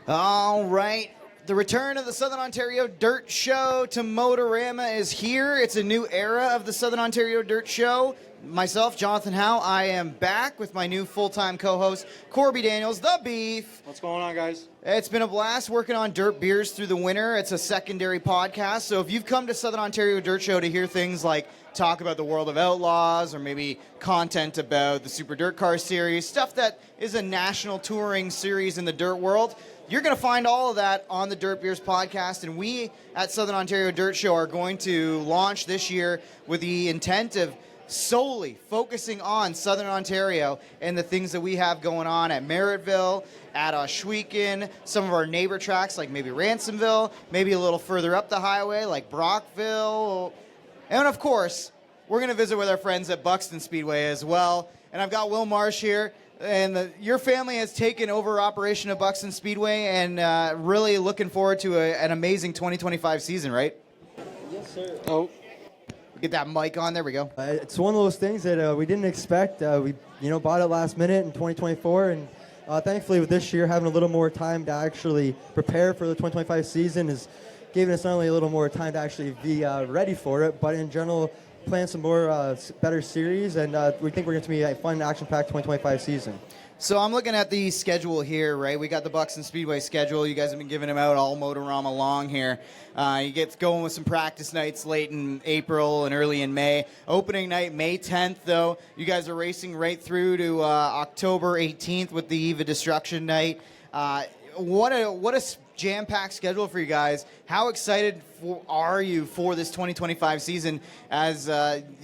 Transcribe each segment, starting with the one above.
All right. The return of the Southern Ontario Dirt Show to Motorama is here. It's a new era of the Southern Ontario Dirt Show. Myself, Jonathan Howe, I am back with my new full-time co-host, Corby Daniels, the Beef. What's going on, guys? It's been a blast working on dirt beers through the winter. It's a secondary podcast, so if you've come to Southern Ontario Dirt Show to hear things like talk about the World of Outlaws or maybe content about the Super Dirt Car Series, stuff that is a national touring series in the dirt world, you're going to find all of that on the Dirt Beers podcast, and we at Southern Ontario Dirt Show are going to launch this year with the intent of solely focusing on Southern Ontario and the things that we have going on at Merrittville, at Ohsweken, some of our neighbor tracks like maybe Ransomville, maybe a little further up the highway like Brockville. And of course, we're going to visit with our friends at Buxton Speedway as well. And I've got Will Marsh here. And your family has taken over operation of Buxton Speedway and really looking forward to an amazing 2025 season, right? Yes, sir. Oh. Get that mic on. There we go. It's one of those things that we didn't expect. We bought it last minute in 2024, and thankfully with this year having a little more time to actually prepare for the 2025 season is giving us not only a little more time to actually be ready for it, but in general plan some more better series, and we think we're going to be a fun, action-packed 2025 season. So I'm looking at the schedule here, right? We got the Buxton Speedway schedule. You guys have been giving them out all Motorama long here. You get going with some practice nights late in April and early in May. Opening night, May 10th, though. You guys are racing right through to October 18th with the Eve of Destruction night. What a jam-packed schedule for you guys. How excited are you for this 2025 season? As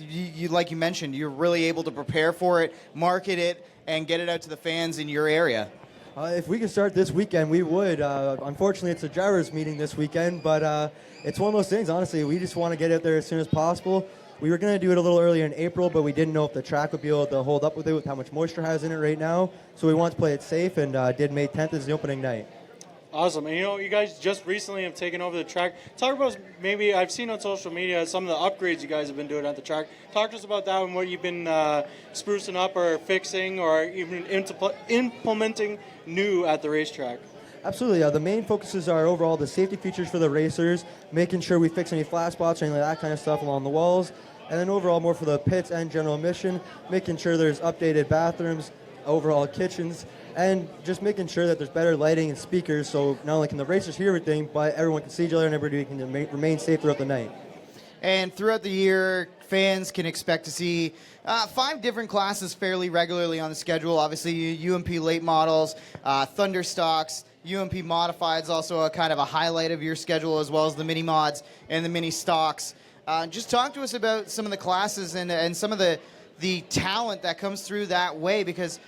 you like you mentioned, you're really able to prepare for it, market it, and get it out to the fans in your area. If we could start this weekend, we would. Unfortunately, it's a drivers' meeting this weekend, but it's one of those things, honestly. We just want to get out there as soon as possible. We were going to do it a little earlier in April, but we didn't know if the track would be able to hold up with it with how much moisture has in it right now. So we wanted to play it safe and did May 10th as the opening night. Awesome. And you guys just recently have taken over the track. Talk about maybe, I've seen on social media some of the upgrades you guys have been doing at the track. Talk to us about that and what you've been sprucing up or fixing or even implementing new at the racetrack. Absolutely. The main focuses are overall the safety features for the racers, making sure we fix any flat spots or anything like that kind of stuff along the walls, and then overall more for the pits and general admission, making sure there's updated bathrooms, overall kitchens, and just making sure that there's better lighting and speakers so not only can the racers hear everything, but everyone can see each other and everybody can remain safe throughout the night. And throughout the year, fans can expect to see 5 different classes fairly regularly on the schedule. Obviously, UMP late models, Thunder stocks, UMP modifieds, also a kind of a highlight of your schedule, as well as the mini mods and the mini stocks. Just talk to us about some of the classes and some of the talent that comes through that way, because,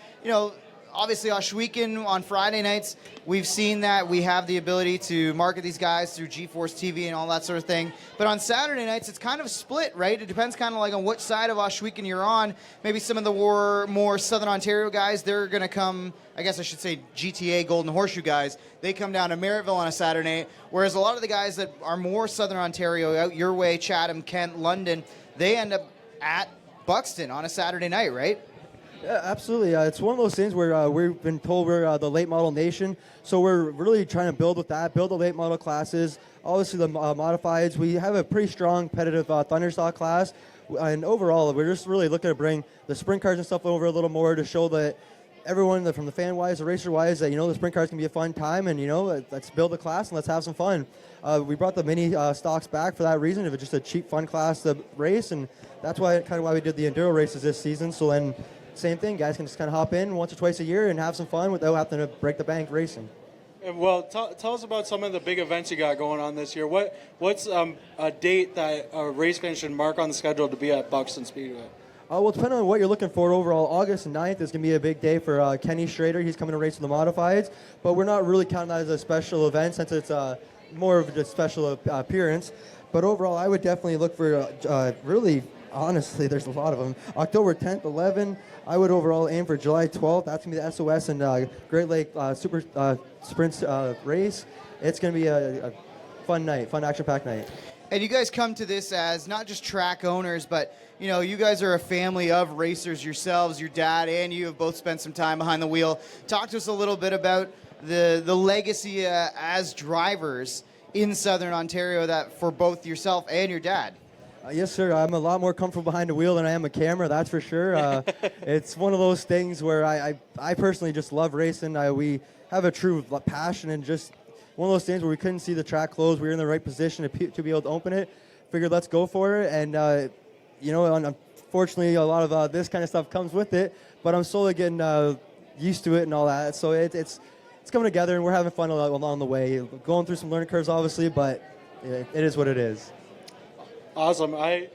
obviously, Ohsweken on Friday nights, we've seen that we have the ability to market these guys through GeForce TV and all that sort of thing. But on Saturday nights, it's kind of split, right? It depends kind of like on which side of Ohsweken you're on. Maybe some of the more Southern Ontario guys, they're going to come, I guess I should say GTA Golden Horseshoe guys, they come down to Merrittville on a Saturday night, whereas a lot of the guys that are more Southern Ontario, out your way, Chatham, Kent, London, they end up at Buxton on a Saturday night, right? Yeah, absolutely. It's one of those things where we've been told we're the late model nation, so we're really trying to build with that, build the late model classes. Obviously, the modifieds. We have a pretty strong competitive Thunderstock class, and overall, we're just really looking to bring the sprint cars and stuff over a little more to show that everyone, from the fan-wise, the racer-wise, that the sprint cars can be a fun time, and let's build a class and let's have some fun. We brought the mini stocks back for that reason. It was just a cheap, fun class to race, and that's why we did the enduro races this season. So then. Same thing, guys can just kind of hop in once or twice a year and have some fun without having to break the bank racing. Well, tell us about some of the big events you got going on this year. What's a date that a race fan should mark on the schedule to be at Buxton Speedway? Well, depending on what you're looking for overall, August 9th is going to be a big day for Kenny Schrader. He's coming to race with the modifieds, but we're not really counting that as a special event since it's more of a special appearance. But overall, I would definitely look for really, honestly, there's a lot of them. October 10th, 11th. I would overall aim for July 12th. That's going to be the SOS and Great Lake Super Sprints race. It's going to be a fun night, fun action-packed night. And you guys come to this as not just track owners, but you guys are a family of racers yourselves. Your dad and you have both spent some time behind the wheel. Talk to us a little bit about the legacy as drivers in Southern Ontario that for both yourself and your dad? Yes, sir. I'm a lot more comfortable behind the wheel than I am a camera, that's for sure. It's one of those things where I personally just love racing. We have a true passion, and just one of those things where we couldn't see the track close. We were in the right position to be able to open it. Figured, let's go for it. And, unfortunately, a lot of this kind of stuff comes with it, but I'm slowly getting used to it and all that. So it's coming together, and we're having fun along the way. Going through some learning curves, obviously, but it is what it is. Awesome. I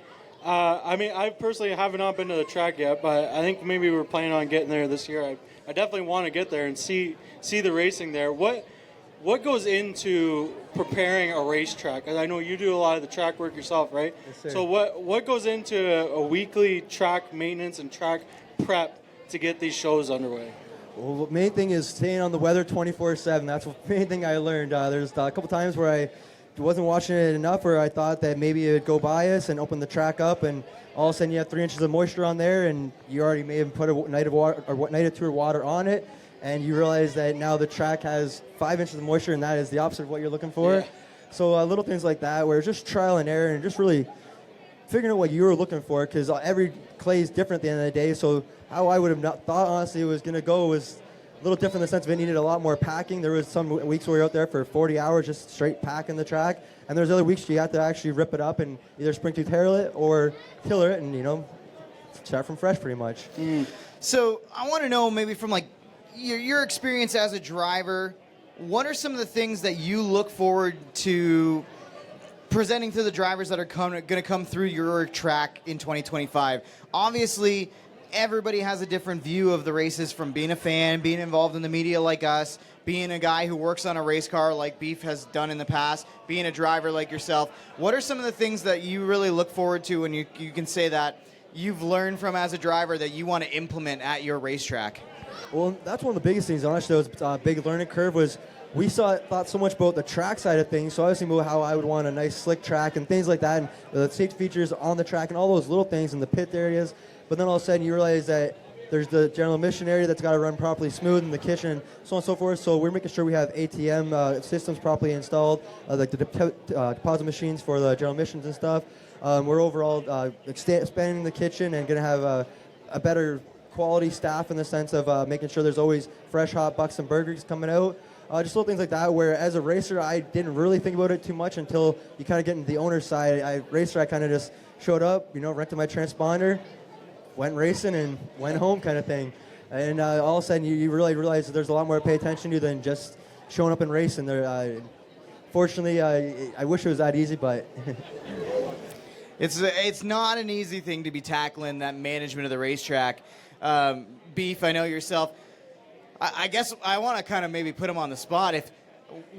mean, I personally have not been to the track yet, but I think maybe we're planning on getting there this year. I definitely want to get there and see the racing there. What goes into preparing a racetrack? I know you do a lot of the track work yourself, right? Yes, sir. So what goes into a weekly track maintenance and track prep to get these shows underway? Well, the main thing is staying on the weather 24/7. That's the main thing I learned. There's a couple times where I wasn't watching it enough, or I thought that maybe it would go by us and open the track up, and all of a sudden you have 3 inches of moisture on there, and you already may have put a night or two of water on it, and you realize that now the track has 5 inches of moisture, and that is the opposite of what you're looking for. Yeah. So little things like that, where it's just trial and error, and just really figuring out what you were looking for, because every clay is different at the end of the day. So how I would have not thought, honestly, it was going to go was a little different in the sense of it needed a lot more packing. There was some weeks where we were out there for 40 hours just straight packing the track, and there's other weeks you have to actually rip it up and either spring tooth harrow it or tiller it, and start from fresh pretty much. So I want to know, maybe from like your experience as a driver, what are some of the things that you look forward to presenting to the drivers that are going to come through your track in 2025? Obviously, everybody has a different view of the races, from being a fan, being involved in the media like us, being a guy who works on a race car like Beef has done in the past, being a driver like yourself. What are some of the things that you really look forward to when you can say that you've learned from as a driver that you want to implement at your racetrack? Well, that's one of the biggest things. Honestly, that was a big learning curve. Was we thought so much about the track side of things. So obviously, about how I would want a nice slick track and things like that, and the safety features on the track and all those little things in the pit areas. But then all of a sudden, you realize that there's the general emission area that's got to run properly smooth in the kitchen, and so on and so forth. So we're making sure we have ATM systems properly installed, like the deposit machines for the general emissions and stuff. We're overall expanding the kitchen and going to have a better quality staff in the sense of making sure there's always fresh hot bucks and burgers coming out. Just little things like that, where as a racer, I didn't really think about it too much until you kind of get into the owner's side. I kind of just showed up, rented my transponder, went racing, and went home kind of thing. And all of a sudden, you really realize that there's a lot more to pay attention to than just showing up and racing. Fortunately, I wish it was that easy, but... It's not an easy thing to be tackling, that management of the racetrack. Beef, I know yourself. I guess I want to kind of maybe put him on the spot. If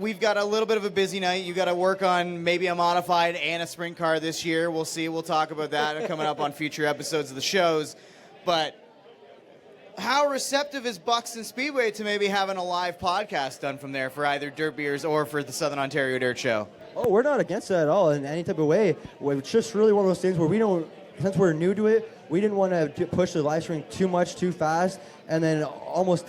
we've got a little bit of a busy night, you got to work on maybe a modified and a sprint car this year. We'll see. We'll talk about that coming up on future episodes of the shows. But how receptive is Buxton Speedway to maybe having a live podcast done from there for either Dirt Beers or for the Southern Ontario Dirt Show? Oh, we're not against that at all in any type of way. It's just really one of those things where we don't, since we're new to it, we didn't want to push the live stream too much, too fast, and then almost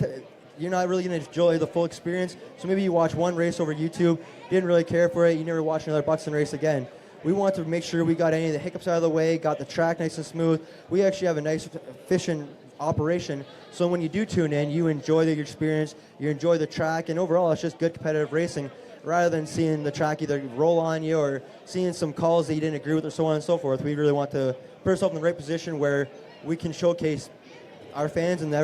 you're not really going to enjoy the full experience. So maybe you watch one race over YouTube, didn't really care for it, you never watch another Buxton race again. We want to make sure we got any of the hiccups out of the way, got the track nice and smooth. We actually have a nice, efficient operation, so when you do tune in, you enjoy the experience, you enjoy the track, and overall it's just good competitive racing, rather than seeing the track either roll on you or seeing some calls that you didn't agree with or so on and so forth. We really want to put ourselves in the right position where we can showcase our fans and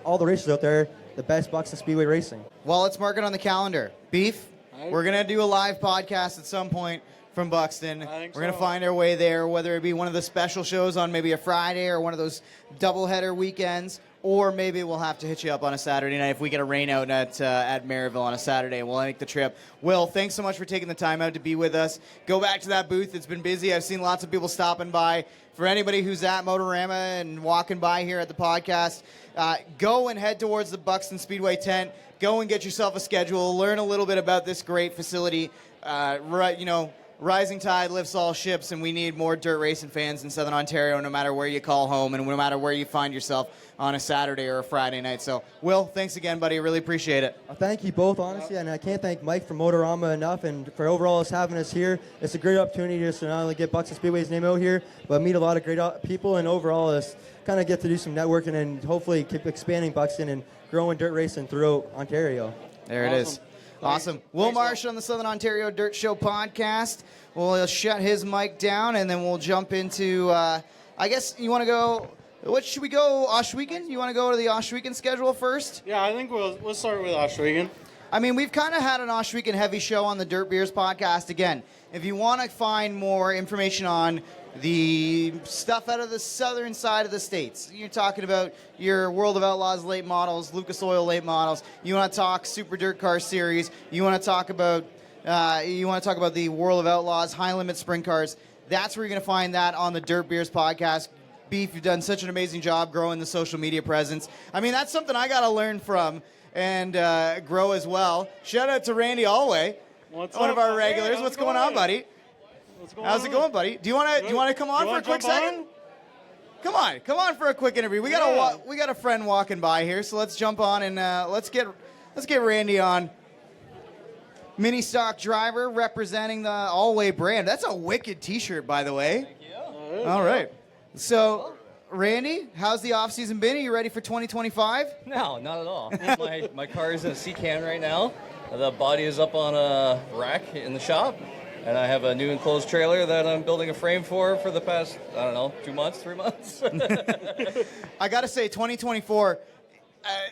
all the races out there the best Buxton Speedway racing. Well, let's mark it on the calendar. Beef, we're going to do a live podcast at some point from Buxton. We're going to find our way there, whether it be one of the special shows on maybe a Friday or one of those doubleheader weekends, or maybe we'll have to hit you up on a Saturday night if we get a rain out at Maryville on a Saturday, and we'll make the trip. Will, thanks so much for taking the time out to be with us. Go back to that booth. It's been busy. I've seen lots of people stopping by. For anybody who's at Motorama and walking by here at the podcast, go and head towards the Buxton Speedway tent. Go and get yourself a schedule. Learn a little bit about this great facility. rising tide lifts all ships, and we need more dirt racing fans in Southern Ontario, no matter where you call home and no matter where you find yourself on a Saturday or a Friday night. So, Will, thanks again, buddy. Really appreciate it. Thank you both, honestly, and I can't thank Mike from Motorama enough, and for overall us having us here. It's a great opportunity just to not only get Buxton Speedway's name out here, but meet a lot of great people, and overall us kind of get to do some networking and hopefully keep expanding Buxton and growing dirt racing throughout Ontario. There it is. Awesome. Will Marsh on the Southern Ontario Dirt Show podcast. We'll shut his mic down, and then we'll jump into, I guess you want to go, what should we go, Oshweekend? You want to go to the Oshweekend schedule first? Yeah, I think we'll start with Oshweekend. I mean, we've kind of had an Oshweekend heavy show on the Dirt Beers podcast. Again, if you want to find more information on the stuff out of the southern side of the states, you're talking about your World of Outlaws late models, Lucas Oil late models. You want to talk Super Dirt Car Series. You want to talk about the World of Outlaws high limit sprint cars. That's where you're going to find that on the Dirt Beers podcast. Beef, you've done such an amazing job growing the social media presence. I mean, that's something I got to learn from and grow as well. Shout out to Randy Alway, one of our regulars. Hey, What's going on, buddy? How's it going, buddy? Do you want to come on for a quick second? Come on for a quick interview. We got a friend walking by here, so let's jump on and let's get Randy on. Mini stock driver representing the Alway brand. That's a wicked T-shirt, by the way. Thank you. All right. So, Randy, how's the off season been? Are you ready for 2025? No, not at all. My car is in a C-can right now. The body is up on a rack in the shop. And I have a new enclosed trailer that I'm building a frame for the past, 2 months, 3 months. I got to say, 2024,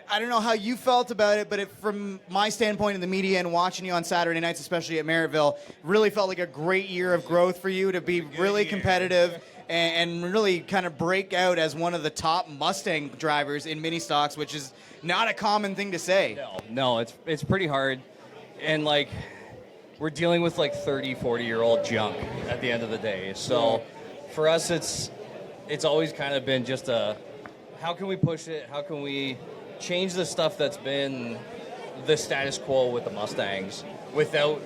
I don't know how you felt about it, but from my standpoint in the media and watching you on Saturday nights, especially at Merrittville, really felt like a great year of growth for you to be really competitive and really kind of break out as one of the top Mustang drivers in mini stocks, which is not a common thing to say. No, it's pretty hard. And, we're dealing with 30, 40-year-old junk at the end of the day. So for us, it's always kind of been just how can we push it? How can we change the stuff that's been the status quo with the Mustangs without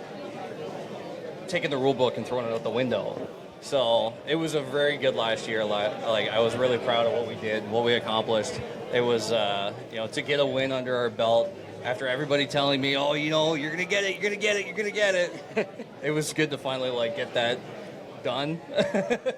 taking the rule book and throwing it out the window? So it was a very good last year. I was really proud of what we did, what we accomplished. It was, to get a win under our belt. After everybody telling me, oh, you're going to get it. It was good to finally, get that done.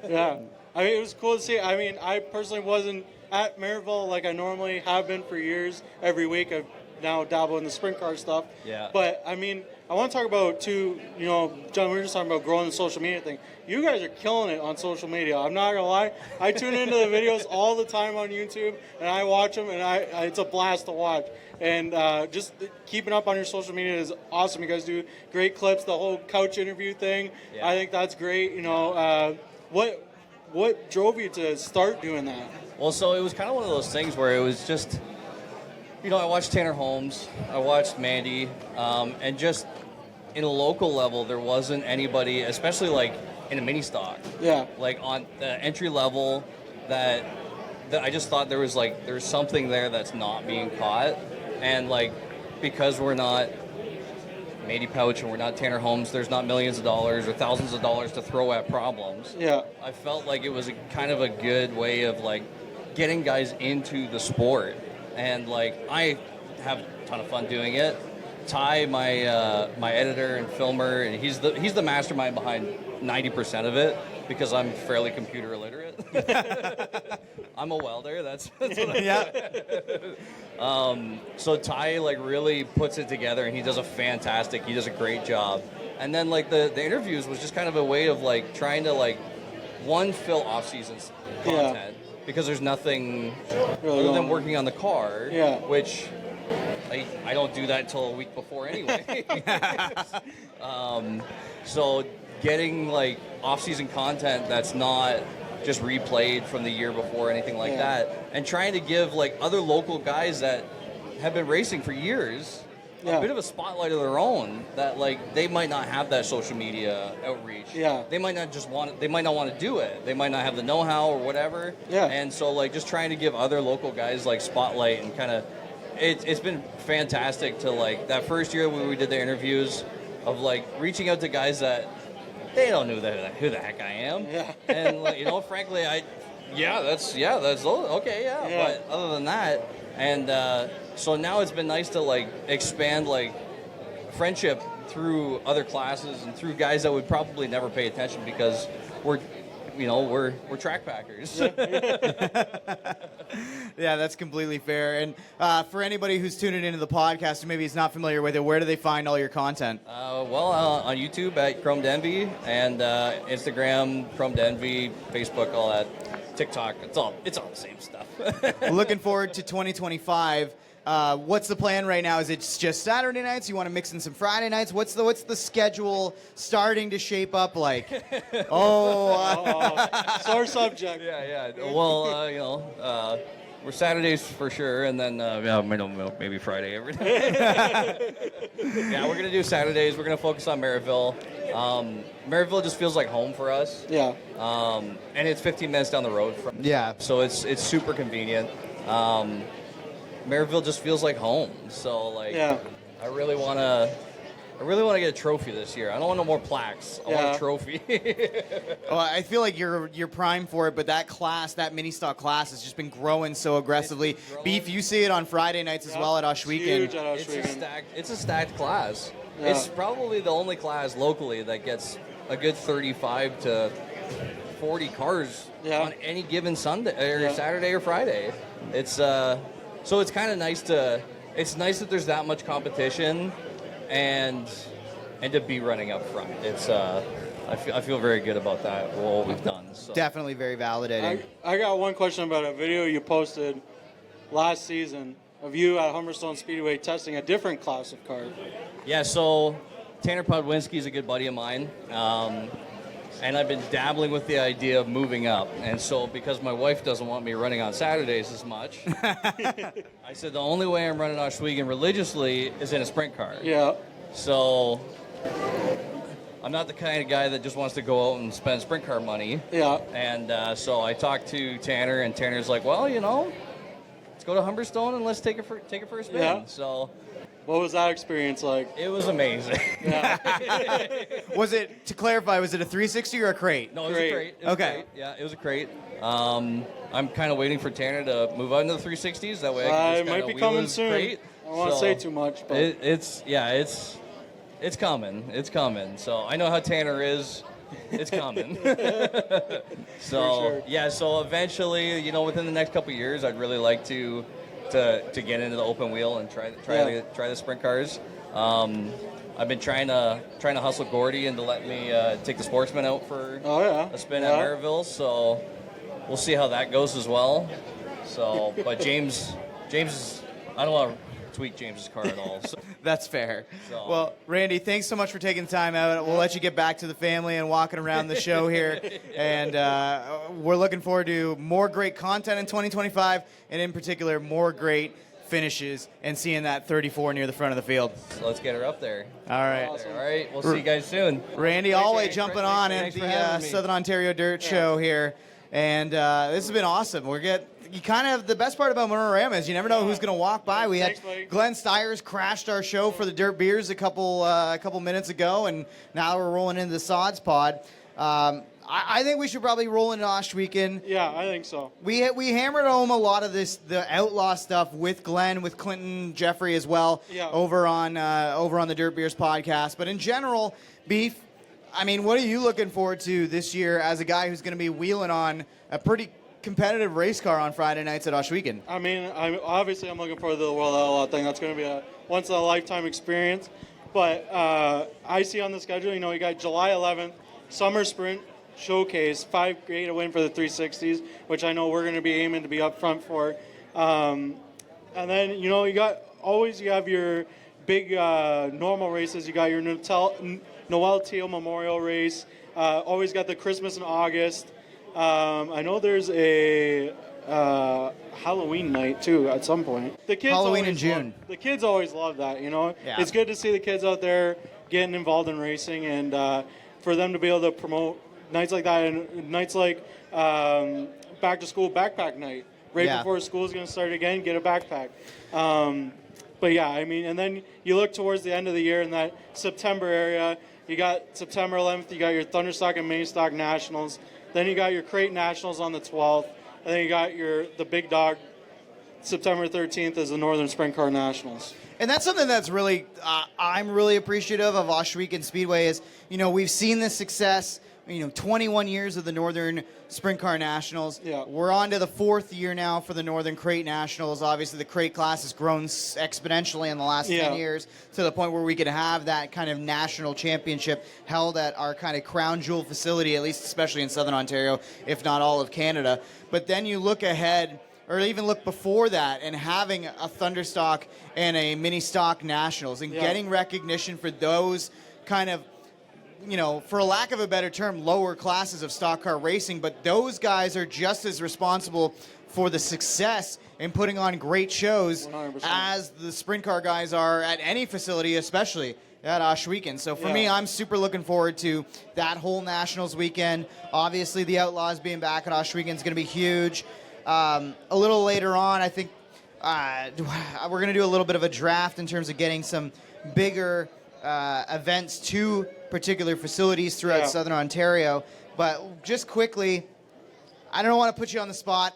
Yeah. I mean, it was cool to see. I mean, I personally wasn't at Merrittville like I normally have been for years. Every week I've now dabbled in the sprint car stuff. Yeah. But, I mean, I want to talk about, too, John, we were just talking about growing the social media thing. You guys are killing it on social media. I'm not going to lie. I tune into the videos all the time on YouTube, and I watch them, and it's a blast to watch. And just keeping up on your social media is awesome. You guys do great clips, the whole couch interview thing. Yeah. I think that's great. What drove you to start doing that? Well, so it was kind of one of those things where it was just, I watched Tanner Holmes, I watched Mandy, and just in a local level, there wasn't anybody, especially in a mini stock. Yeah. On the entry level that I just thought there's something there that's not being caught. And because we're not Matey Pouch and we're not Tanner Holmes, there's not millions of dollars or thousands of dollars to throw at problems. Yeah. I felt like it was kind of a good way of getting guys into the sport. And I have a ton of fun doing it. Ty, my editor and filmer, and he's the mastermind behind 90% of it because I'm fairly computer illiterate. I'm a welder. That's what so Ty really puts it together, and he does a great job. And then the interviews was just kind of a way of trying to fill off season content because there's nothing really other than working on the car, which I don't do that until a week before anyway. So getting off-season content that's not just replayed from the year before or anything like that, and trying to give other local guys that have been racing for years a bit of a spotlight of their own that they might not have that social media outreach. Yeah. They might not want to do it. They might not have the know-how or whatever. Yeah. And so just trying to give other local guys spotlight and kind of it's been fantastic to that first year when we did the interviews of reaching out to guys that they don't know who the heck I am. Yeah. And like, you know, frankly, that's okay, yeah. But other than that, and so now it's been nice to like expand like friendship through other classes and through guys that would probably never pay attention because we're track packers. Yeah, that's completely fair. And for anybody who's tuning into the podcast and maybe is not familiar with it, where do they find all your content? On YouTube at Chrome Denby and Instagram Chrome Denby, Facebook, all that, TikTok. It's all the same stuff. Looking forward to 2025. What's the plan right now? Is it just Saturday nights? You want to mix in some Friday nights? What's the schedule starting to shape up like? Sore subject. Yeah. Well, we're Saturdays for sure, and then maybe Friday every day. Yeah, we're gonna do Saturdays. We're gonna focus on Maryville. Maryville just feels like home for us. Yeah. And it's 15 minutes down the road from. Yeah. So it's super convenient. Maryville just feels like home. So like, I really want to get a trophy this year. I don't want no more plaques. I want a trophy. Well, I feel like you're primed for it, but that mini stock class has just been growing so aggressively. Beef, you see it on Friday nights as well at Oshweekend. It's a stacked class. Yeah. It's probably the only class locally that gets a good 35 to 40 cars on any given Sunday or Saturday or Friday. It's so it's kind of nice it's nice that there's that much competition and to be running up front. It's I feel very good about that, what we've done. So. Definitely very validating. I got one question about a video you posted last season of you at Humberstone Speedway testing a different class of car. Yeah, so Tanner Podwinski is a good buddy of mine. And I've been dabbling with the idea of moving up. And so because my wife doesn't want me running on Saturdays as much, I said the only way I'm running Oshwegan religiously is in a sprint car. Yeah. So I'm not the kind of guy that just wants to go out and spend sprint car money. Yeah. And so I talked to Tanner, and Tanner's like, well, let's go to Humberstone and let's take it for a spin. Yeah. So what was that experience like? it was amazing. Was it, to clarify, was it a 360 or a crate? No, it was a crate. It was a crate. Yeah, it was a crate. I'm kind of waiting for Tanner to move on to the 360s. That way I can just might be coming soon. Crate. I don't want to say too much, but it's coming. It's coming. So I know how Tanner is. It's coming. So sure. So eventually, within the next couple of years, I'd really like to get into the open wheel and try the sprint cars. I've been trying to hustle Gordy into letting me take the Sportsman out for a spin at Maryville. So we'll see how that goes as well. So, but James, I don't want to tweak James's car at all. So. That's fair. So. Well, Randy, thanks so much for taking the time out. We'll let you get back to the family and walking around the show here. And we're looking forward to more great content in 2025, and in particular, more great finishes and seeing that 34 near the front of the field. So let's get her up there. All right. Awesome. All right. We'll see you guys soon. Randy Alway jumping on at thanks for the having me. Southern Ontario Dirt Show here. And this has been awesome. You kind of, the best part about Motorama is you never know who's going to walk by. We had Glenn Stiers crashed our show for the Dirt Beers a couple minutes ago, and now we're rolling into the Sods pod. I think we should probably roll into Oshweekend. yeah, I think so. We hammered home a lot of the outlaw stuff with Glenn, with Clinton, Jeffrey as well, over on the Dirt Beers podcast. But in general, Beef, I mean, what are you looking forward to this year as a guy who's going to be wheeling on a pretty competitive race car on Friday nights at Oshweekend? I mean, I'm looking forward to the World Outlaw thing. That's going to be a once-in-a-lifetime experience. But I see on the schedule, you got July 11th, Summer Sprint Showcase, 5K to win for the 360s, which I know we're going to be aiming to be up front for. And then, you have your big normal races. You got your Noel Teal Memorial Race. Always got the Christmas in August. I know there's a Halloween night too at some point. The kids Halloween in June. The kids always love that. Yeah. It's good to see the kids out there getting involved in racing, and for them to be able to promote nights like that and nights like back to school backpack night right before school's going to start again. Get a backpack. But yeah, I mean, and then you look towards the end of the year in that September area. You got September 11th. You got your Thunderstock and Mainstock Nationals. Then you got your Crate Nationals on the 12th, and then you got the big dog September 13th is the Northern Sprint Car Nationals. And that's something that's really, I'm really appreciative of Ohsweken Speedway is, we've seen this success, 21 years of the Northern Sprint Car Nationals. Yeah. We're on to the 4th year now for the Northern Crate Nationals. Obviously, the crate class has grown exponentially in the last 10 years to the point where we could have that kind of national championship held at our kind of crown jewel facility, at least especially in Southern Ontario, if not all of Canada. But then you look ahead, or even look before that, and having a Thunderstock and a Mini Stock Nationals and getting recognition for those kind of, for a lack of a better term, lower classes of stock car racing, but those guys are just as responsible for the success in putting on great shows 100%. as the sprint car guys are at any facility, especially at Ohsweken. So for me, I'm super looking forward to that whole Nationals weekend. Obviously, the Outlaws being back at Ohsweken is going to be huge. A little later on, I think we're going to do a little bit of a draft in terms of getting some bigger events to particular facilities throughout Southern Ontario. But just quickly, I don't want to put you on the spot.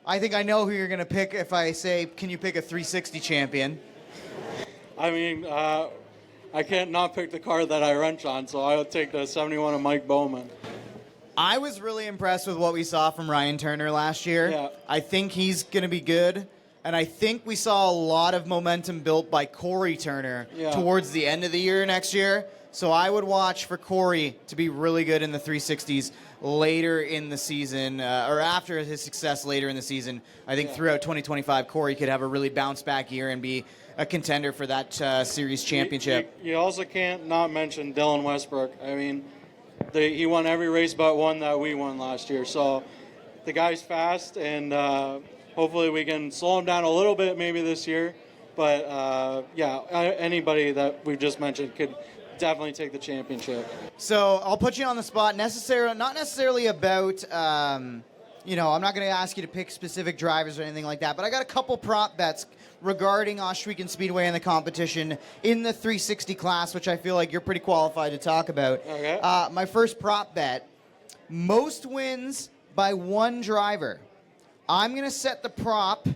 I think I know who you're going to pick if I say, can you pick a 360 champion? I mean, I can't not pick the car that I wrench on, so I'll take the 71 of Mike Bowman. I was really impressed with what we saw from Ryan Turner last year. Yeah. I think he's going to be good. And I think we saw a lot of momentum built by Corey Turner towards the end of the year next year. So I would watch for Corey to be really good in the 360s later in the season, or after his success later in the season. I think throughout 2025, Corey could have a really bounce-back year and be a contender for that series championship. You also can't not mention Dylan Westbrook. I mean, he won every race but one that we won last year. So the guy's fast, and hopefully we can slow him down a little bit maybe this year. But, anybody that we've just mentioned could definitely take the championship. So I'll put you on the spot. Not necessarily about, I'm not going to ask you to pick specific drivers or anything like that, but I got a couple prop bets regarding Ohsweken Speedway and the competition in the 360 class, which I feel like you're pretty qualified to talk about. Okay. My first prop bet, most wins by one driver. I'm going to set the prop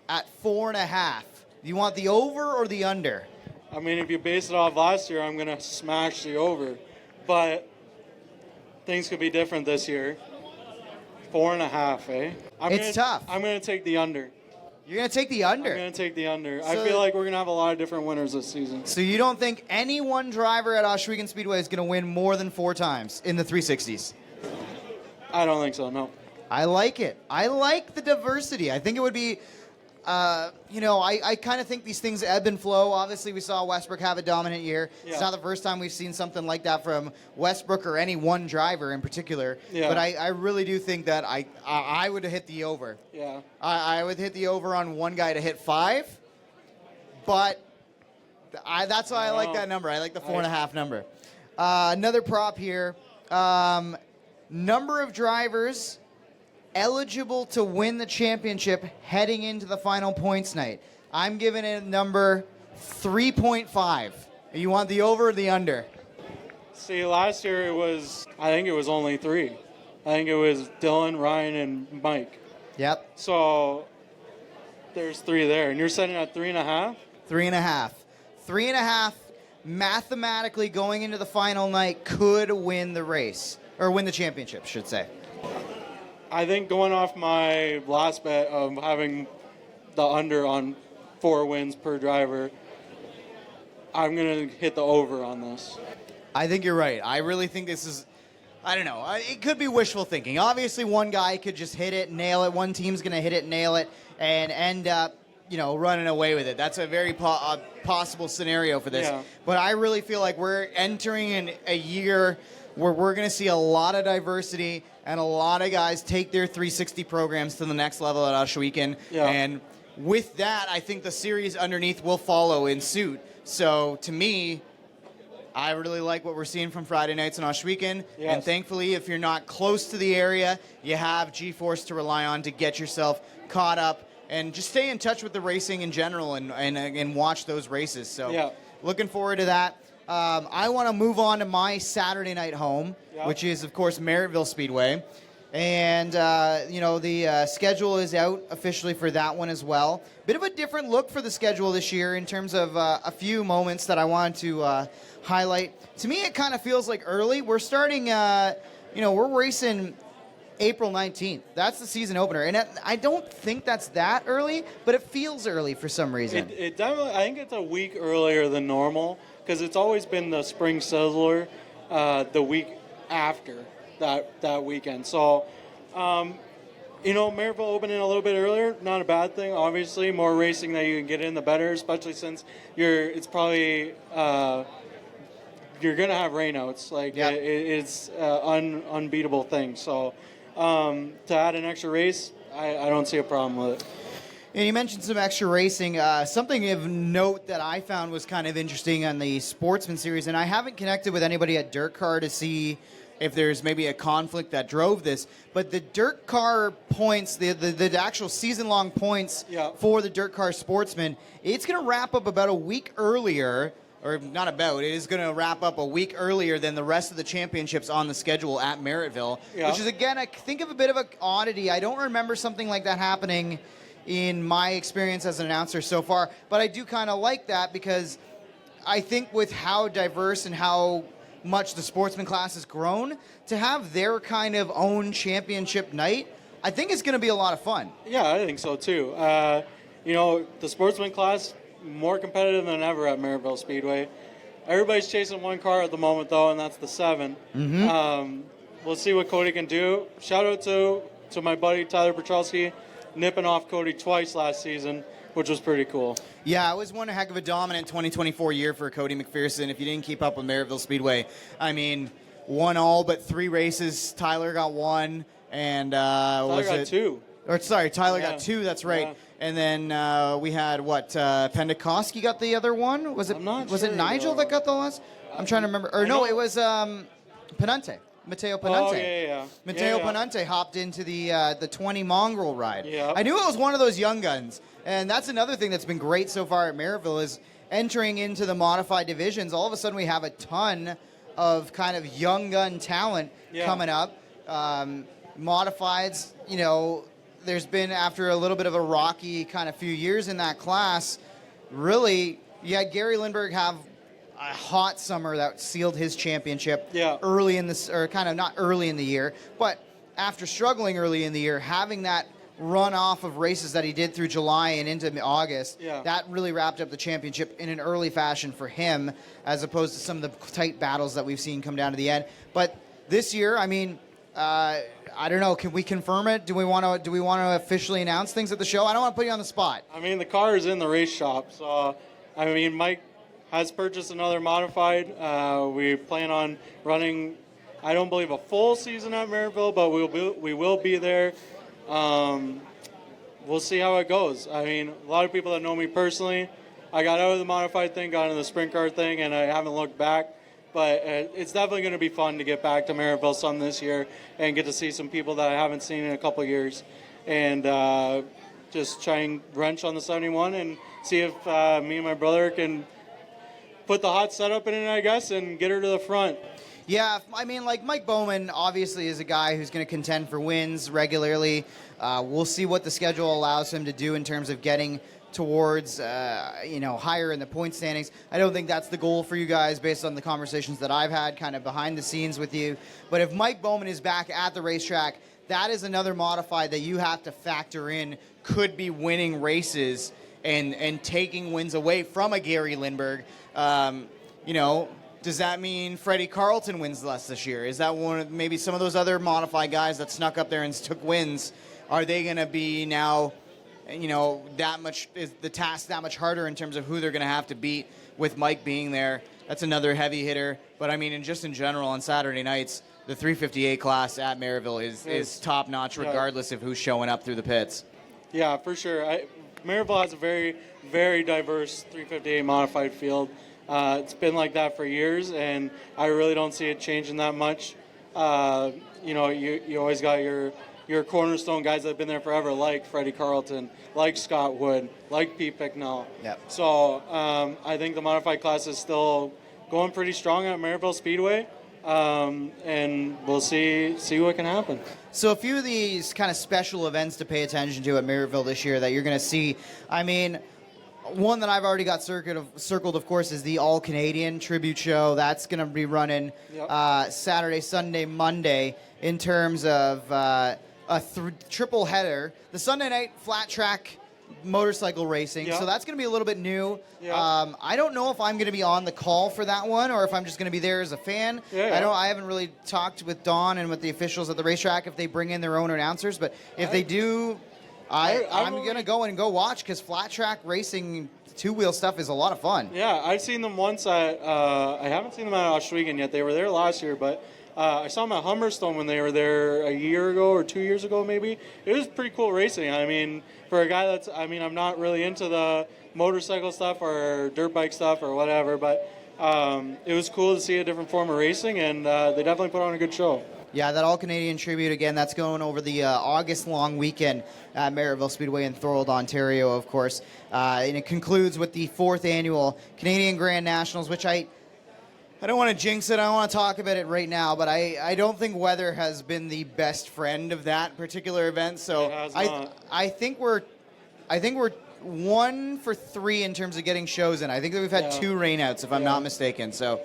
at 4.5. Do you want the over or the under? I mean, if you base it off last year, I'm going to smash the over. But things could be different this year. 4.5, eh? It's tough. I'm going to take the under. You're going to take the under? I'm going to take the under. I So- feel like we're going to have a lot of different winners this season. So you don't think any one driver at Ohsweken Speedway is going to win more than 4 times in the 360s? I don't think so, no. I like it. I like the diversity. I think it would be, I kind of think these things ebb and flow. Obviously, we saw Westbrook have a dominant year. Yeah. It's not the first time we've seen something like that from Westbrook or any one driver in particular. Yeah. But I really do think that I would hit the over. Yeah. I would hit the over on one guy to hit 5. But that's why I like that number. I like the 4.5 number. Another prop here. Number of drivers eligible to win the championship heading into the final points night. I'm giving it number 3.5. You want the over or the under? See, last year I think it was only 3. I think it was Dylan, Ryan, and Mike. Yep. So there's 3 there. And you're setting at 3.5? 3.5. 3.5 mathematically going into the final night could win the race. Or win the championship, should say. I think going off my last bet of having the under on 4 wins per driver, I'm going to hit the over on this. I think you're right. I really think this is, I don't know. It could be wishful thinking. Obviously, one guy could just hit it, nail it. One team's going to hit it, nail it, and end up, running away with it. That's a very possible scenario for this. Yeah. But I really feel like we're entering in a year where we're going to see a lot of diversity and a lot of guys take their 360 programs to the next level at Ohsweken. Yeah. And with that, I think the series underneath will follow in suit. So to me, I really like what we're seeing from Friday nights in Ohsweken. Yes. And thankfully, if you're not close to the area, you have G-Force to rely on to get yourself caught up and just stay in touch with the racing in general and watch those races. So Yeah. looking forward to that. I want to move on to my Saturday night home, Yeah. which is, of course, Merrittville Speedway. And, the schedule is out officially for that one as well. Bit of a different look for the schedule this year in terms of a few moments that I wanted to highlight. To me, it kind of feels like early. We're starting, we're racing April 19th. That's the season opener. And I don't think that's that early, but it feels early for some reason. It definitely, I think it's a week earlier than normal because it's always been the spring sizzler the week after that weekend. So, Merrittville opening a little bit earlier, not a bad thing. Obviously, more racing that you can get in, the better. Especially since it's probably you're gonna have rainouts. Like Yeah. it's unbeatable thing. So, to add an extra race, I don't see a problem with it. And you mentioned some extra racing. Something of note that I found was kind of interesting on the Sportsman Series, and I haven't connected with anybody at Dirt Car to see if there's maybe a conflict that drove this. But the Dirt Car points, the actual season-long points Yeah. for the Dirt Car Sportsman, it's going to wrap up about a week earlier, or not about, it is going to wrap up a week earlier than the rest of the championships on the schedule at Merrittville, Yeah. which is, again, I think of a bit of an oddity. I don't remember something like that happening in my experience as an announcer so far, but I do kind of like that because I think with how diverse and how much the sportsman class has grown, to have their kind of own championship night, I think it's going to be a lot of fun. Yeah, I think so too. The sportsman class, more competitive than ever at Merrittville Speedway. Everybody's chasing one car at the moment, though, and that's the 7. We'll see what Cody can do. Shout out to my buddy Tyler Petrowski, nipping off Cody twice last season, which was pretty cool. Yeah, it was one heck of a dominant 2024 year for Cody McPherson. If you didn't keep up with Merrittville Speedway, I mean, won all but 3 races. Tyler got 1, and Tyler got 2. Or sorry, Tyler Yeah. got 2. That's right. Yeah. And then we had Pendakoski got the other one. Was it? I'm not was it sure, Nigel though. that got the last? I'm trying to remember. Or I no, know- it was Penante. Matteo Penante. Oh, yeah. Matteo Yeah. Penante hopped into the 20 mongrel ride. Yep. I knew it was one of those young guns, and that's another thing that's been great so far at Merrittville is entering into the modified divisions. All of a sudden, we have a ton of kind of young gun talent Yeah. coming up. Modifieds, there's been, after a little bit of a rocky kind of few years in that class, really, you had Gary Lindbergh have a hot summer that sealed his championship Yeah. early in this, or kind of not early in the year, but after struggling early in the year, having that run off of races that he did through July and into August, Yeah. that really wrapped up the championship in an early fashion for him, as opposed to some of the tight battles that we've seen come down to the end. But this year, I mean, I don't know. Can we confirm it? Do we want to officially announce things at the show? I don't want to put you on the spot. I mean, the car is in the race shop, so Mike has purchased another modified. We plan on running, I don't believe a full season at Merrittville, but we will be there. We'll see how it goes. I mean, a lot of people that know me personally, I got out of the modified thing, got into the sprint car thing, and I haven't looked back. But it's definitely going to be fun to get back to Merrittville some this year and get to see some people that I haven't seen in a couple of years, and just try and wrench on the 71 and see if me and my brother can put the hot setup in it, I guess, and get her to the front. Yeah, I mean, like Mike Bowman obviously is a guy who's going to contend for wins regularly. We'll see what the schedule allows him to do in terms of getting towards, higher in the point standings. I don't think that's the goal for you guys based on the conversations that I've had kind of behind the scenes with you. But if Mike Bowman is back at the racetrack, that is another modified that you have to factor in, could be winning races and taking wins away from a Gary Lindbergh. Does that mean Freddie Carlton wins less this year? Is that one of maybe some of those other modified guys that snuck up there and took wins? Are they going to be now, that much, is the task that much harder in terms of who they're going to have to beat with Mike being there? That's another heavy hitter. But I mean, and just in general on Saturday nights, the 358 class at Merrittville is top notch regardless of who's showing up through the pits. Yeah, for sure. Merrittville has a very, very diverse 358 modified field. It's been like that for years, and I really don't see it changing that much. You always got your your cornerstone guys that have been there forever, like Freddie Carlton, like Scott Wood, like Pete Picknell. Yep. So I think the modified class is still going pretty strong at Maryville Speedway. And we'll see what can happen. So a few of these kind of special events to pay attention to at Maryville this year that you're going to see. I mean, one that I've already got circled, of course, is the All-Canadian Tribute Show. That's going to be running Saturday, Sunday, Monday in terms of a triple header. The Sunday night flat track motorcycle racing, so that's going to be a little bit new. I don't know if I'm going to be on the call for that one or if I'm just going to be there as a fan. I haven't really talked with Don and with the officials at the racetrack if they bring in their own announcers, but if they do, I'm going to go watch, because flat track racing two-wheel stuff is a lot of fun. Yeah, I've seen them once at I haven't seen them at Oswego yet. They were there last year, but I saw them at Humberstone when they were there a year ago or 2 years ago maybe. It was pretty cool racing. I mean, for a guy I'm not really into the motorcycle stuff or dirt bike stuff or whatever, but it was cool to see a different form of racing, and they definitely put on a good show. Yeah, that All-Canadian Tribute, again, that's going over the August-long weekend at Maryville Speedway in Thorold, Ontario, of course. And it concludes with the 4th annual Canadian Grand Nationals, which I don't want to jinx it. I don't want to talk about it right now, but I don't think weather has been the best friend of that particular event. So I think we're 1 for 3 in terms of getting shows in. I think that we've had 2 rainouts, if I'm not mistaken. So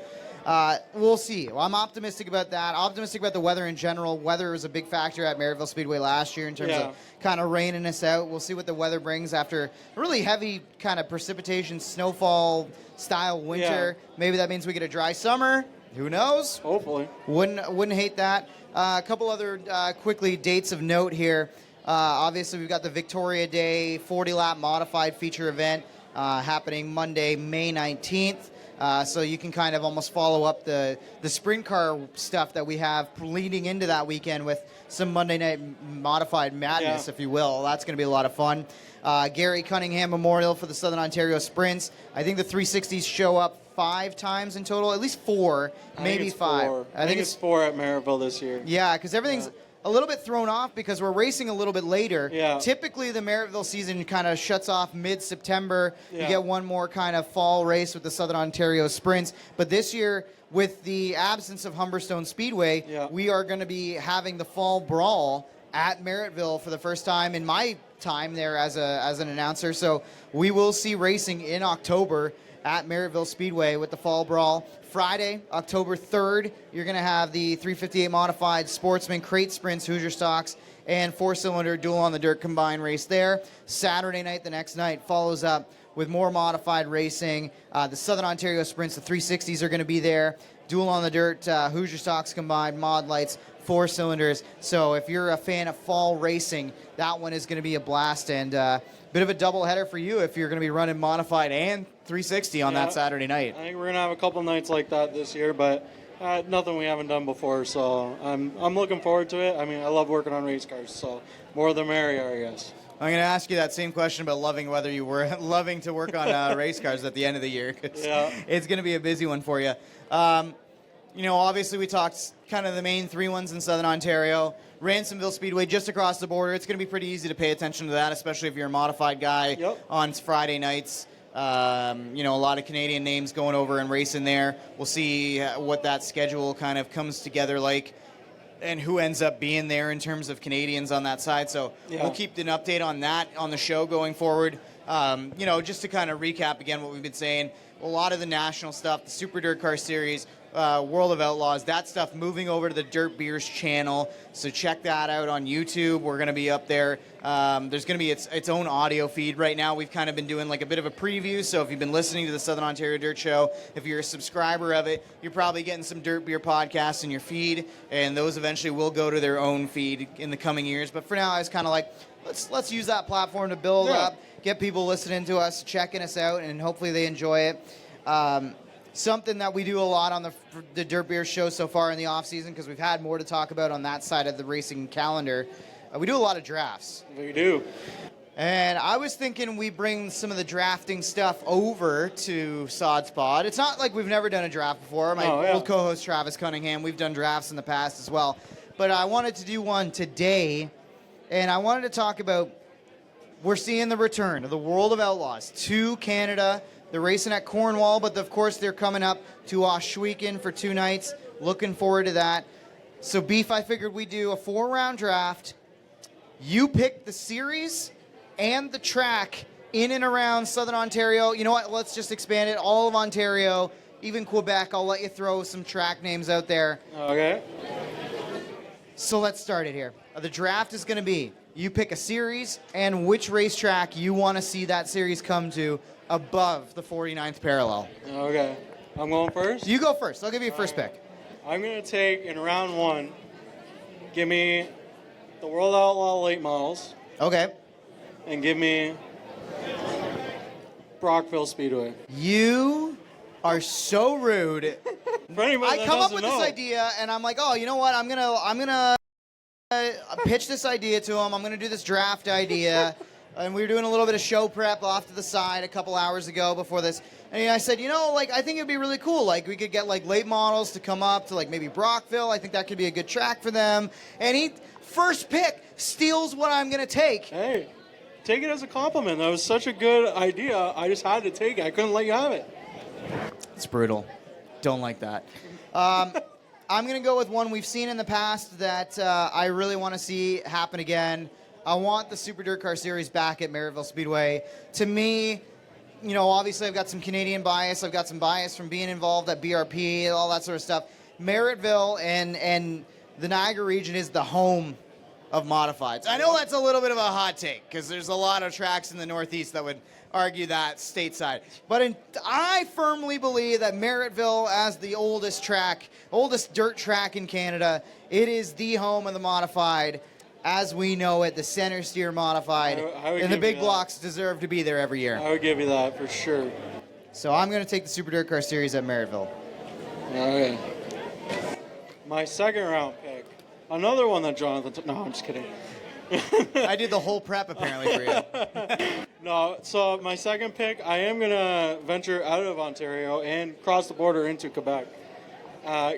we'll see. Well, I'm optimistic about that. Optimistic about the weather in general. Weather was a big factor at Maryville Speedway last year in terms of kind of raining us out. We'll see what the weather brings after a really heavy kind of precipitation, snowfall style winter. Maybe that means we get a dry summer. Who knows? Hopefully. Wouldn't hate that. A couple other quickly dates of note here. Obviously, we've got the Victoria Day 40-lap modified feature event happening Monday, May 19th. So you can kind of almost follow up the sprint car stuff that we have leading into that weekend with some Monday night modified madness, if you will. That's going to be a lot of fun. Gary Cunningham Memorial for the Southern Ontario Sprints. I think the 360s show up 5 times in total, at least 4, maybe 5. I think it's 4 at Maryville this year. Yeah, because everything's a little bit thrown off because we're racing a little bit later. Yeah. Typically, the Maryville season kind of shuts off mid-September. You get one more kind of fall race with the Southern Ontario Sprints. But this year, with the absence of Humberstone Speedway, we are going to be having the Fall Brawl at Merrittville for the first time in my time there as an announcer. So we will see racing in October at Merrittville Speedway with the Fall Brawl. Friday, October 3rd, you're going to have the 358 Modified Sportsman Crate Sprints, Hoosier Stocks, and 4-cylinder Duel on the Dirt combined race there. Saturday night, the next night, follows up with more modified racing. The Southern Ontario Sprints, the 360s are going to be there. Duel on the Dirt, Hoosier Stocks combined, Mod Lights, 4-cylinders. So if you're a fan of fall racing, that one is going to be a blast, and bit of a double header for you if you're going to be running modified and 360 on that Saturday night. I think we're going to have a couple nights like that this year, but nothing we haven't done before, so I'm looking forward to it. I mean, I love working on race cars, so more the merrier, I guess. I'm going to ask you that same question about whether you were loving to work on race cars at the end of the year, because it's going to be a busy one for you. Obviously we talked kind of the main 3 ones in Southern Ontario. Ransomville Speedway just across the border. It's going to be pretty easy to pay attention to that, especially if you're a modified guy on Friday nights. A lot of Canadian names going over and racing there. We'll see what that schedule kind of comes together like and who ends up being there in terms of Canadians on that side. So we'll keep an update on that on the show going forward. Just to kind of recap again what we've been saying, a lot of the national stuff, the Super Dirt Car Series, World of Outlaws, that stuff moving over to the Dirt Beers channel. So check that out on YouTube. We're going to be up there. There's going to be its own audio feed. Right now we've kind of been doing like a bit of a preview. So if you've been listening to the Southern Ontario Dirt Show, if you're a subscriber of it, you're probably getting some Dirt Beer podcasts in your feed. And those eventually will go to their own feed in the coming years. But for now, I was kind of like, let's use that platform to build up, get people listening to us, checking us out, and hopefully they enjoy it. Something that we do a lot on the Dirt Beer show so far in the off season, because we've had more to talk about on that side of the racing calendar. We do a lot of drafts. We do. And I was thinking we bring some of the drafting stuff over to Sod's Pod. It's not like we've never done a draft before. My old co-host Travis Cunningham, we've done drafts in the past as well. But I wanted to do one today and I wanted to talk about, we're seeing the return of the World of Outlaws to Canada. They're racing at Cornwall, but of course they're coming up to Ohsweken for 2 nights. Looking forward to that. So, Beef, I figured we'd do a 4-round draft. You pick the series and the track in and around Southern Ontario. You know what? Let's just expand it. All of Ontario, even Quebec. I'll let you throw some track names out there. Okay. So let's start it here. The draft is going to be, you pick a series and which racetrack you want to see that series come to above the 49th parallel. Okay. I'm going first? You go first. I'll give you a first pick. I'm going to take, in round 1, give me the World Outlaw late models, Okay. and give me Brockville Speedway. You are so rude. For anybody I that come up doesn't with know, this idea, and I'm like, oh, you know what? I'm gonna pitch this idea to him. I'm gonna do this draft idea, and we were doing a little bit of show prep off to the side a couple hours ago before this. And I said, you know, like I think it'd be really cool. Like we could get like late models to come up to like maybe Brockville. I think that could be a good track for them. And he first pick steals what I'm gonna take. Hey, take it as a compliment. That was such a good idea. I just had to take it. I couldn't let you have it. It's brutal. Don't like that. I'm going to go with one we've seen in the past that I really want to see happen again. I want the Super Dirt Car Series back at Merrittville Speedway. To me, you know, obviously I've got some Canadian bias. I've got some bias from being involved at BRP and all that sort of stuff. Merrittville and the Niagara region is the home of modifieds. I know that's a little bit of a hot take because there's a lot of tracks in the Northeast that would argue that stateside. But I firmly believe that Merrittville, as the oldest dirt track in Canada, it is the home of the modified as we know it, the center steer modified. And the big blocks deserve to be there every year. I would give you that for sure. So I'm going to take the Super Dirt Car Series at Merrittville. Okay. My second round pick. Another one that Jonathan took. No, I'm just kidding. I did the whole prep apparently for you. No, so my second pick, I am going to venture out of Ontario and cross the border into Quebec.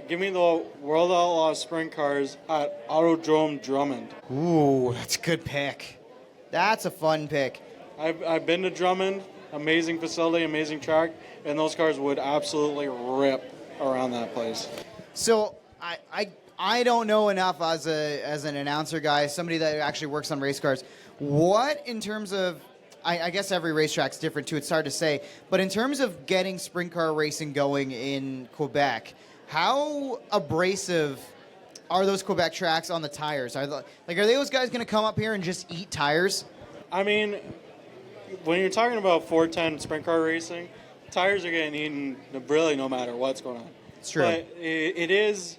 Give me the World Outlaw Sprint Cars at Autodrome Drummond. Ooh, that's a good pick. That's a fun pick. I've been to Drummond, amazing facility, amazing track, and those cars would absolutely rip around that place. So I don't know enough as an announcer guy, somebody that actually works on race cars. What in terms of, I guess every racetrack's different too, it's hard to say, but in terms of getting sprint car racing going in Quebec, how abrasive are those Quebec tracks on the tires? Are those guys going to come up here and just eat tires? I mean, when you're talking about 410 sprint car racing, tires are getting eaten really no matter what's going on. It's true. But it is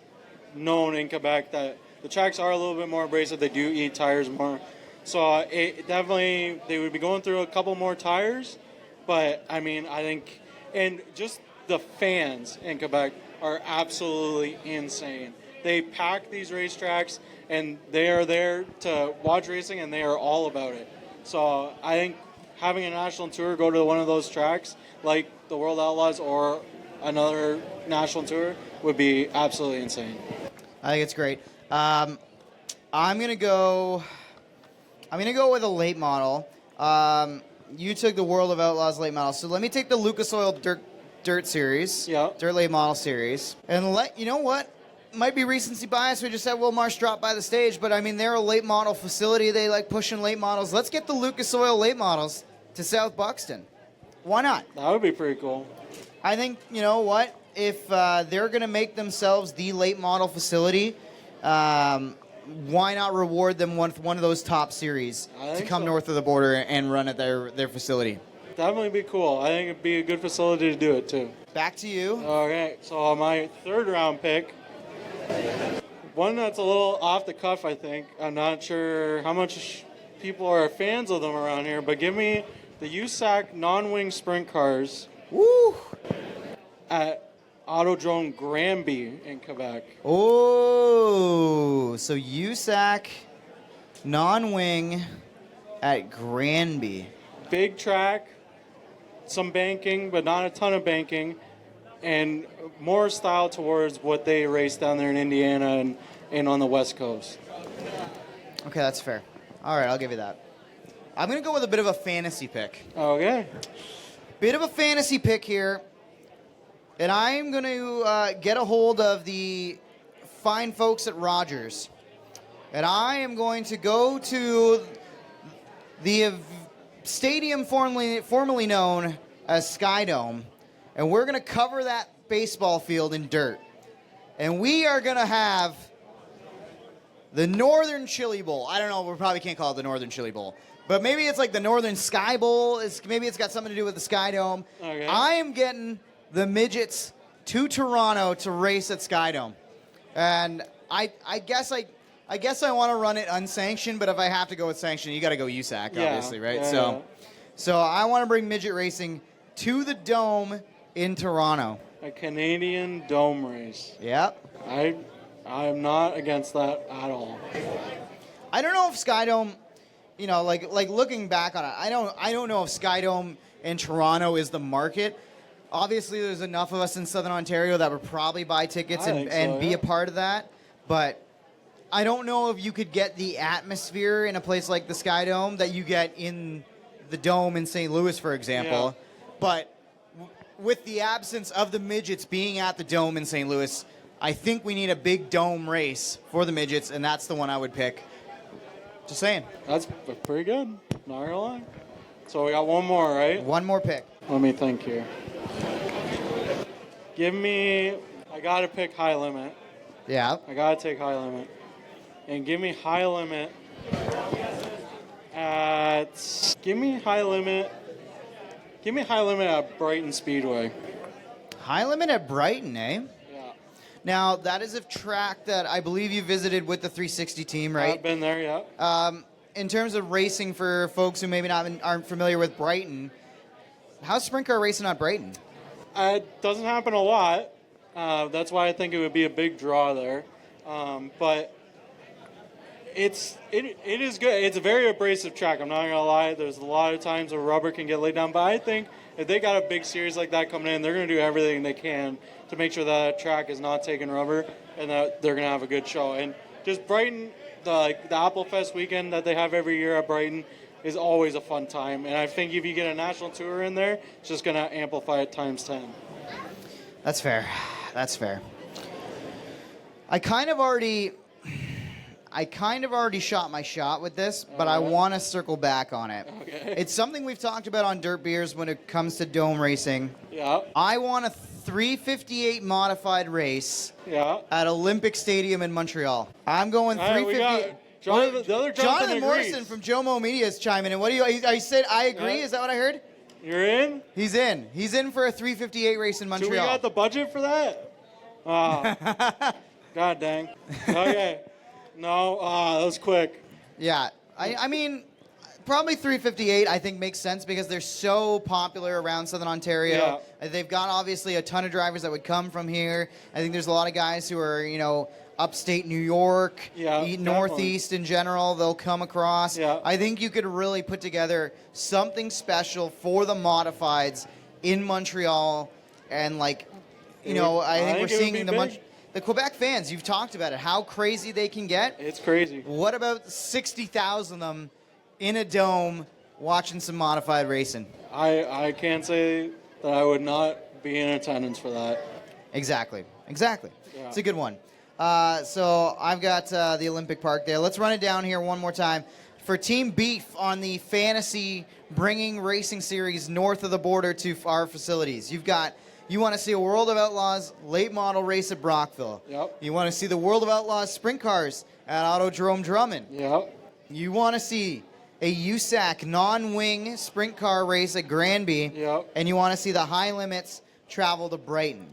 known in Quebec that the tracks are a little bit more abrasive. They do eat tires more. So it definitely, they would be going through a couple more tires. But, I mean, I think, and just the fans in Quebec are absolutely insane. They pack these racetracks, and they are there to watch racing, and they are all about it. So I think having a national tour go to one of those tracks, like the World Outlaws or another national tour, would be absolutely insane. I think it's great. I'm gonna go with a late model. You took the World of Outlaws late model, so let me take the Lucas Oil Dirt Series, Yeah. Dirt Late Model Series, and you know what? Might be recency bias. We just had Will Marsh drop by the stage, but I mean they're a late model facility. They like pushing late models. Let's get the Lucas Oil late models to South Buxton. Why not? That would be pretty cool. I think, you know what, if they're going to make themselves the late model facility, why not reward them with one of those top series to come north of the border and run at their facility? Definitely be cool. I think it'd be a good facility to do it too. Back to you. Okay, so my third round pick, one that's a little off the cuff, I think. I'm not sure how much people are fans of them around here, but give me the USAC non-wing sprint cars. Woo! At Autodrome Granby in Quebec. Oh, so USAC non-wing at Granby. Big track, some banking, but not a ton of banking, and more style towards what they race down there in Indiana and on the West Coast. Okay, that's fair. All right, I'll give you that. I'm going to go with a bit of a fantasy pick. Okay. Bit of a fantasy pick here. And I'm going to get a hold of the fine folks at Rogers. And I am going to go to the stadium formerly known as Skydome. And we're going to cover that baseball field in dirt. And we are going to have the Northern Chili Bowl. I don't know, we probably can't call it the Northern Chili Bowl. But maybe it's like the Northern Sky Bowl. Maybe it's got something to do with the Skydome. Okay. I am getting the midgets to Toronto to race at Skydome. And I guess I want to run it unsanctioned, but if I have to go with sanctioned, you got to go USAC, obviously, right? Yeah. So I want to bring midget racing to the Dome in Toronto. A Canadian dome race. Yep. I'm not against that at all. I don't know if Skydome, you know, like looking back on it, I don't know if Skydome in Toronto is the market. Obviously, there's enough of us in Southern Ontario that would probably buy tickets and be a part of that. But I don't know if you could get the atmosphere in a place like the Skydome that you get in the Dome in St. Louis, for example. Yeah. But with the absence of the midgets being at the Dome in St. Louis, I think we need a big Dome race for the midgets, and that's the one I would pick. Just saying. That's pretty good. Not gonna lie. So we got one more, right? One more pick. Let me think here. I gotta pick high limit. Yeah. I gotta take high limit. And give me high limit at Brighton Speedway. High limit at Brighton, eh? Yeah. Now, that is a track that I believe you visited with the 360 team, right? I've been there, yeah. In terms of racing for folks who maybe aren't familiar with Brighton, how's sprint car racing at Brighton? It doesn't happen a lot. That's why I think it would be a big draw there. But it is good. It's a very abrasive track. I'm not going to lie. There's a lot of times where rubber can get laid down. But I think if they got a big series like that coming in, they're going to do everything they can to make sure that track is not taking rubber and that they're going to have a good show. And just Brighton, the Apple Fest weekend that they have every year at Brighton is always a fun time. And I think if you get a national tour in there, it's just going to amplify it times 10. That's fair. That's fair. I kind of already shot my shot with this, but I want to circle back on it. Okay. It's something we've talked about on Dirt Beers when it comes to dome racing. Yeah. I want a 358 modified race Yeah. at Olympic Stadium in Montreal. I'm going All right, we 358. got the other Jonathan Morrison agrees. from Jomo Media is chiming in. What do you? I said I agree. Yeah. Is that what I heard? You're in? He's in. He's in for a 358 race in Do Montreal. we got the budget for that? God dang. Okay. No, that was quick. Yeah, I mean, probably 358 I think makes sense because they're so popular around Southern Ontario. Yeah. They've got obviously a ton of drivers that would come from here. I think there's a lot of guys who are, you know, upstate New York, Northeast in general, they'll come across. Yeah. I think you could really put together something special for the modifieds in Montreal and like, you know, I think we're seeing the Quebec fans, you've talked about it, how crazy they can get. It's crazy. What about 60,000 of them in a dome watching some modified racing? I can't say that I would not be in attendance for that. Exactly. Yeah. It's a good one. So I've got the Olympic Park there. Let's run it down here one more time. For Team Beef on the Fantasy Bringing Racing Series north of the border to our facilities, you want to see a World of Outlaws late model race at Brockville. Yep. You want to see the World of Outlaws sprint cars at Autodrome Drummond. Yep. You want to see a USAC non-wing sprint car race at Granby. Yep. And you want to see the high limits travel to Brighton.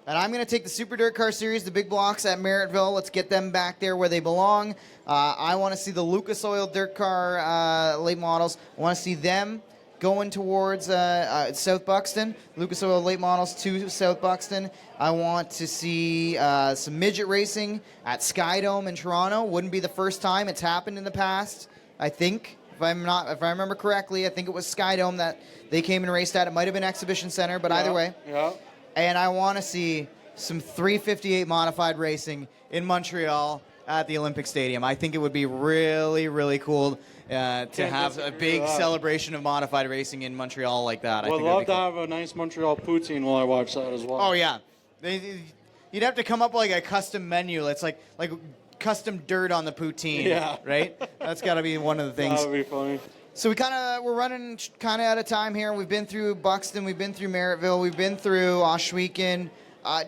And I'm going to take the Super Dirt Car Series, the big blocks at Merrittville. Let's get them back there where they belong. I want to see the Lucas Oil Dirt Car late models. I want to see them going towards South Buxton. Lucas Oil late models to South Buxton. I want to see some midget racing at Skydome in Toronto. Wouldn't be the first time. It's happened in the past, I think. If I remember correctly, I think it was Skydome that they came and raced at. It might have been Exhibition Center, but either way. Yeah. And I want to see some 358 modified racing in Montreal at the Olympic Stadium. I think it would be really, really cool to have a big celebration of modified racing in Montreal like that. I Would think that'd love be to cool. have a nice Montreal poutine while I watch that as well. Oh yeah, you'd have to come up with like a custom menu. It's like custom dirt on the poutine. Yeah. Right. That's got to be one of the things. That would be funny. So we're running kind of out of time here. We've been through Buxton, we've been through Merrittville, we've been through Ohsweken.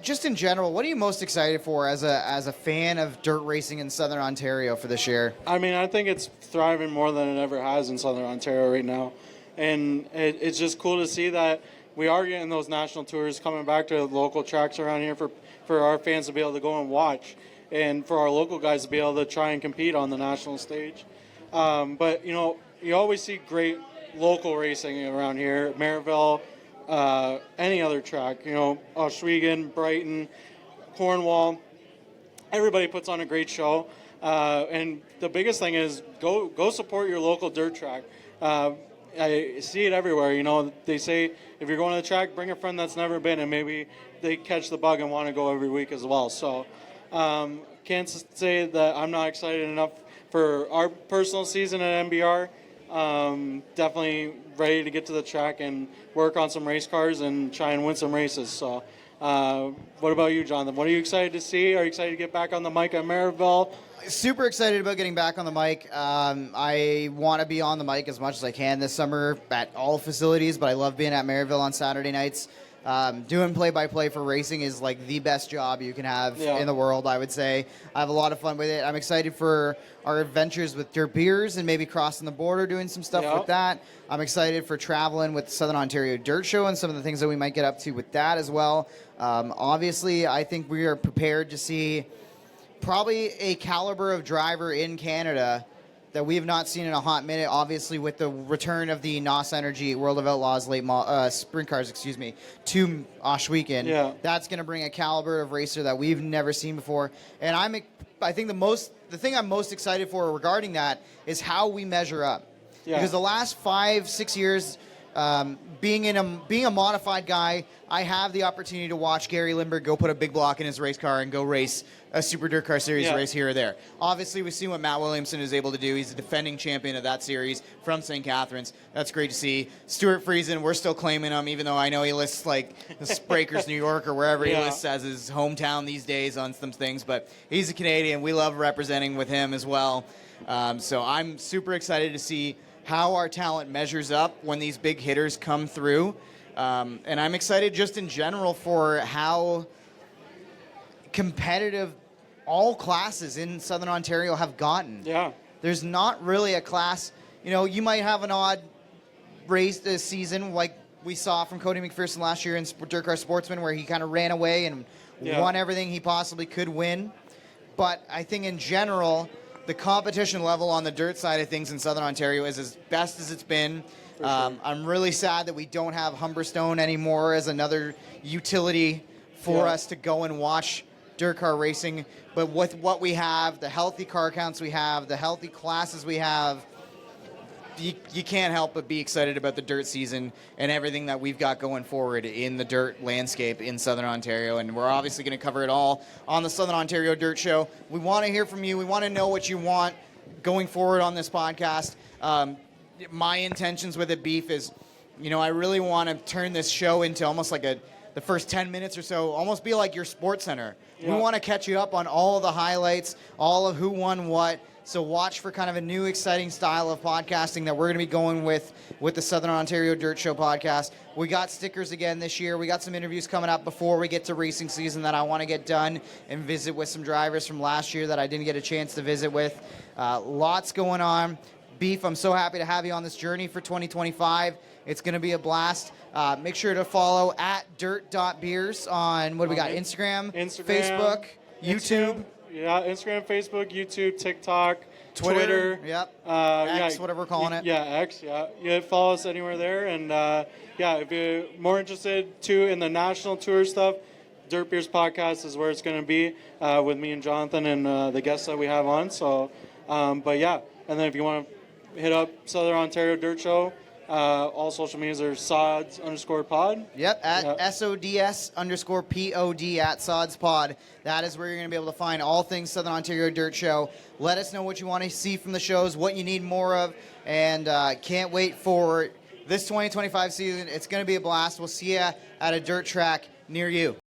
Just in general, what are you most excited for as a fan of dirt racing in Southern Ontario for this year? I mean, I think it's thriving more than it ever has in Southern Ontario right now. And it's just cool to see that we are getting those national tours coming back to local tracks around here for our fans to be able to go and watch, and for our local guys to be able to try and compete on the national stage. But, you always see great local racing around here. Merrittville, any other track, Ohsweken, Brighton, Cornwall. Everybody puts on a great show. And the biggest thing is go support your local dirt track. I see it everywhere. They say if you're going to the track, bring a friend that's never been, and maybe they catch the bug and want to go every week as well. So can't say that I'm not excited enough for our personal season at MBR. Definitely ready to get to the track and work on some race cars and try and win some races. So what about you, Jonathan? What are you excited to see? Are you excited to get back on the mic at Merrittville? Super excited about getting back on the mic. I want to be on the mic as much as I can this summer at all facilities, but I love being at Merrittville on Saturday nights. Doing play-by-play for racing is like the best job you can have in the world, I would say. I have a lot of fun with it. I'm excited for our adventures with Dirt Beers and maybe crossing the border, doing some stuff with that. I'm excited for traveling with Southern Ontario Dirt Show and some of the things that we might get up to with that as well. Obviously, I think we are prepared to see probably a caliber of driver in Canada that we have not seen in a hot minute, obviously with the return of the NOS Energy World of Outlaws sprint cars, to Ohsweken. Yeah. That's going to bring a caliber of racer that we've never seen before. And I think the thing I'm most excited for regarding that is how we measure up. Yeah. Because the last 5-6 years, being a modified guy, I have the opportunity to watch Gary Lindbergh go put a big block in his race car and go race a Super Dirt Car Series race here or there. Obviously, we've seen what Matt Williamson is able to do. He's a defending champion of that series from St. Catharines. That's great to see. Stuart Friesen, we're still claiming him, even though I know he lists like Breakers, New York, or wherever he lists as his hometown these days on some things. But he's a Canadian. We love representing with him as well. So I'm super excited to see how our talent measures up when these big hitters come through. And I'm excited just in general for how competitive all classes in Southern Ontario have gotten. Yeah. There's not really a class, you might have an odd race this season like we saw from Cody McPherson last year in Dirt Car Sportsman where he kind of ran away and won everything he possibly could win. But I think in general, the competition level on the dirt side of things in Southern Ontario is as best as it's been. I'm really sad that we don't have Humberstone anymore as another utility for us to go and watch dirt car racing. But with what we have, the healthy car counts we have, the healthy classes we have, you can't help but be excited about the dirt season and everything that we've got going forward in the dirt landscape in Southern Ontario. And we're obviously going to cover it all on the Southern Ontario Dirt Show. We want to hear from you. We want to know what you want going forward on this podcast. My intentions with it, Beef, is, I really want to turn this show into almost like the first 10 minutes or so, almost be like your Sports Center. We want to catch you up on all of the highlights, all of who won what. So watch for kind of a new, exciting style of podcasting that we're going to be going with the Southern Ontario Dirt Show podcast. We got stickers again this year. We got some interviews coming up before we get to racing season that I want to get done and visit with some drivers from last year that I didn't get a chance to visit with. Lots going on. Beef, I'm so happy to have you on this journey for 2025. It's going to be a blast. Make sure to follow at dirt.beers on, what do we got, Instagram, Facebook, YouTube. Yeah, Instagram, Facebook, YouTube, TikTok, Twitter. Yep. X, yeah, whatever we're calling it. Yeah, X. Yeah, you follow us anywhere there, and if you're more interested too in the national tour stuff, Dirt Beers podcast is where it's going to be with me and Jonathan and the guests that we have on. So, and then if you want to hit up Southern Ontario Dirt Show, All social medias are sods_pod. Yep, at Yeah. SODS_POD at Sods Pod. That is where you're going to be able to find all things Southern Ontario Dirt Show. Let us know what you want to see from the shows, what you need more of, and can't wait for this 2025 season. It's going to be a blast. We'll see you at a dirt track near you.